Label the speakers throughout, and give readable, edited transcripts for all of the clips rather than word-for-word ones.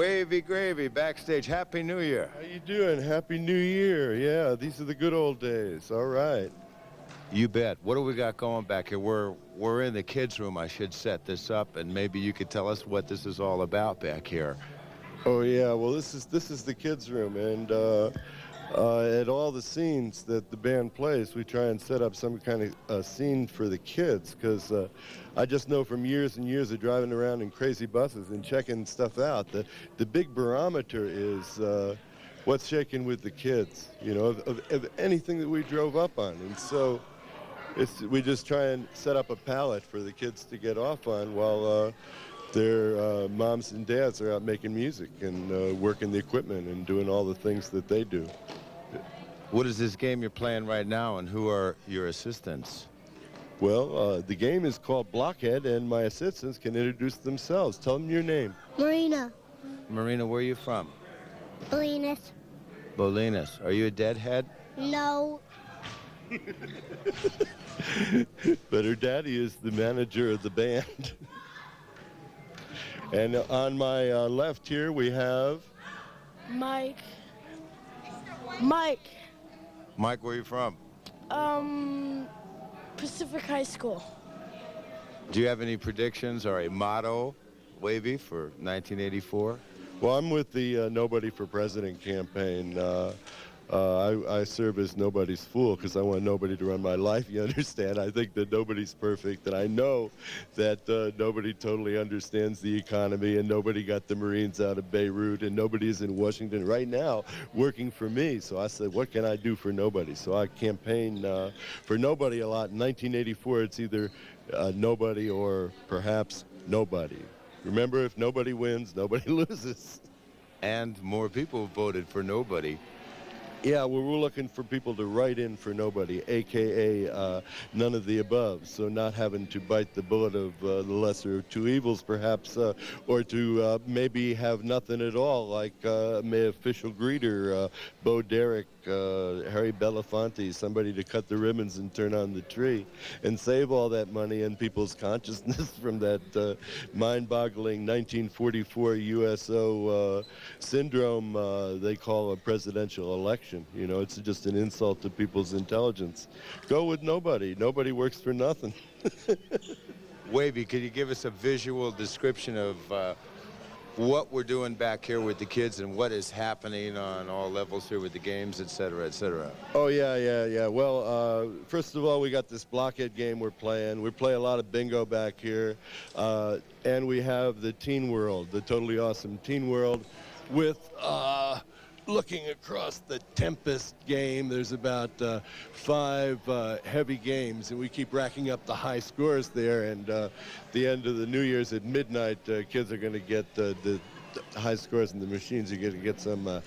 Speaker 1: Wavy Gravy backstage. Happy New Year.
Speaker 2: How you doing? Happy New Year. Yeah, these are the good old days. All right.
Speaker 1: You bet. What do we got going back here? We're in the kids' room. I should set this up, and maybe you could tell us what this is all about back here.
Speaker 2: Oh yeah. Well, this is the kids' room, and at all the scenes that the band plays, we try and set up some kind of scene for the kids, because I just know from years and years of driving around in crazy buses and checking stuff out that the big barometer is what's shaking with the kids, you know, of anything that we drove up on. And so we just try and set up a palette for the kids to get off on while their moms and dads are out making music and working the equipment and doing all the things that they do.
Speaker 1: What is this game you're playing right now, and who are your assistants?
Speaker 2: Well, the game is called Blockhead, and my assistants can introduce themselves. Tell them your name.
Speaker 3: Marina.
Speaker 1: Marina, where are you from?
Speaker 3: Bolinas.
Speaker 1: Bolinas. Are you a deadhead?
Speaker 3: No.
Speaker 2: But her daddy is the manager of the band. And on my left here we have...
Speaker 4: Mike.
Speaker 1: Mike, where are you from?
Speaker 4: Pacific High School.
Speaker 1: Do you have any predictions or a motto, Wavy, for 1984?
Speaker 2: Well, I'm with the Nobody for President campaign. I serve as nobody's fool because I want nobody to run my life, you understand? I think that nobody's perfect, and I know that nobody totally understands the economy, and nobody got the Marines out of Beirut, and nobody is in Washington right now working for me. So I said, what can I do for nobody? So I campaign for nobody a lot. In 1984, it's either nobody or perhaps nobody. Remember, if nobody wins, nobody loses.
Speaker 1: And more people voted for nobody.
Speaker 2: Yeah, well, we're looking for people to write in for nobody, a.k.a. None of the above. So not having to bite the bullet of the lesser of two evils, perhaps, or to maybe have nothing at all, like May Official Greeter, Bo Derek, Harry Belafonte, somebody to cut the ribbons and turn on the tree and save all that money in people's consciousness from that mind-boggling 1944 USO syndrome they call a presidential election. You know, it's just an insult to people's intelligence. Go with nobody. Nobody works for nothing.
Speaker 1: Wavy, could you give us a visual description of what we're doing back here with the kids and what is happening on all levels here with the games, et cetera, et cetera?
Speaker 2: Oh, yeah. Well, first of all, we got this blockhead game we're playing. We play a lot of bingo back here. And we have the Teen World, the totally awesome Teen World with... looking across the Tempest game, there's about 5 heavy games, and we keep racking up the high scores there. And the end of the New Year's at midnight, kids are going to get the high scores in the machines. You're going to get some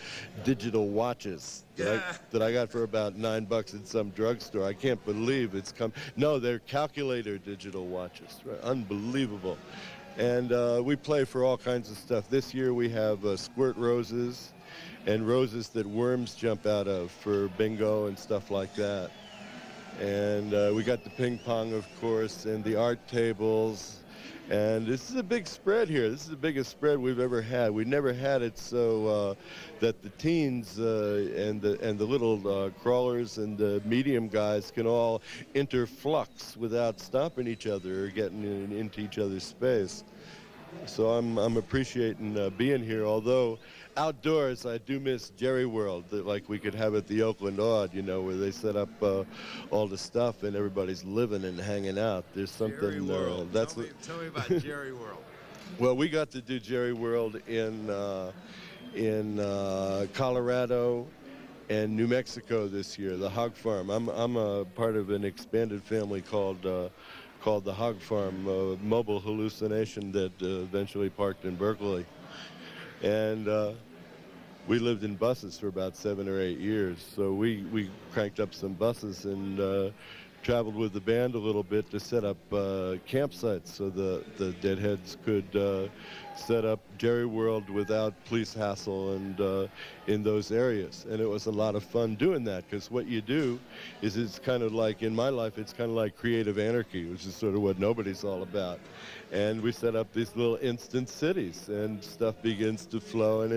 Speaker 2: digital watches that I got for about $9 at some drugstore. I can't believe it's come. No, they're calculator digital watches. Right? Unbelievable. And we play for all kinds of stuff. This year we have squirt roses and roses that worms jump out of for bingo and stuff like that. And we got the ping pong, of course, and the art tables. And this is a big spread here. This is the biggest spread we've ever had. We never had it so that the teens and the little crawlers and the medium guys can all interflux without stopping each other or getting into each other's space. So I'm appreciating being here, although outdoors I do miss Jerry World, like we could have at the Oakland Odd, you know, where they set up all the stuff and everybody's living and hanging out. There's something
Speaker 1: Jerry World.
Speaker 2: that's
Speaker 1: tell me about Jerry World.
Speaker 2: Well, we got to do Jerry World in Colorado and New Mexico this year, the Hog Farm. I'm a part of an expanded family called the Hog Farm, mobile hallucination that eventually parked in Berkeley. And we lived in buses for about 7 or 8 years. So we cranked up some buses and traveled with the band a little bit to set up campsites so the deadheads could set up Jerry World without police hassle and in those areas. And it was a lot of fun doing that, because what you do is, it's kind of like, in my life, it's kind of like creative anarchy, which is sort of what Nobody's all about. And we set up these little instant cities, and stuff begins to flow, and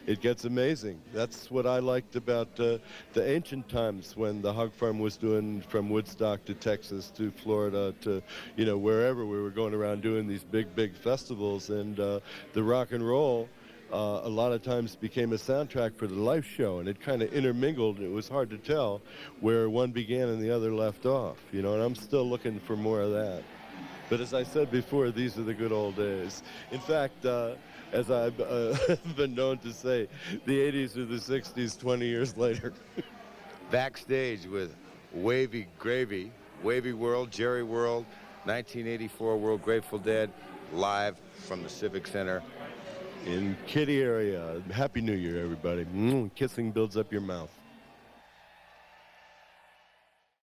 Speaker 2: it gets amazing. That's what I liked about the ancient times, when the hog farm was doing from Woodstock to Texas to Florida to, you know, wherever. We were going around doing these big festivals, and the rock and roll a lot of times became a soundtrack for the life show, and it kind of intermingled, and it was hard to tell where one began and the other left off, you know, and I'm still looking for more of that. But as I said before, these are the good old days. In fact, as I've been known to say, the 80s are the 60s 20 years later.
Speaker 1: Backstage with Wavy Gravy, Wavy World, Jerry World, 1984 World Grateful Dead, live from the Civic Center.
Speaker 2: In Kitty area. Happy New Year, everybody. Kissing builds up your mouth.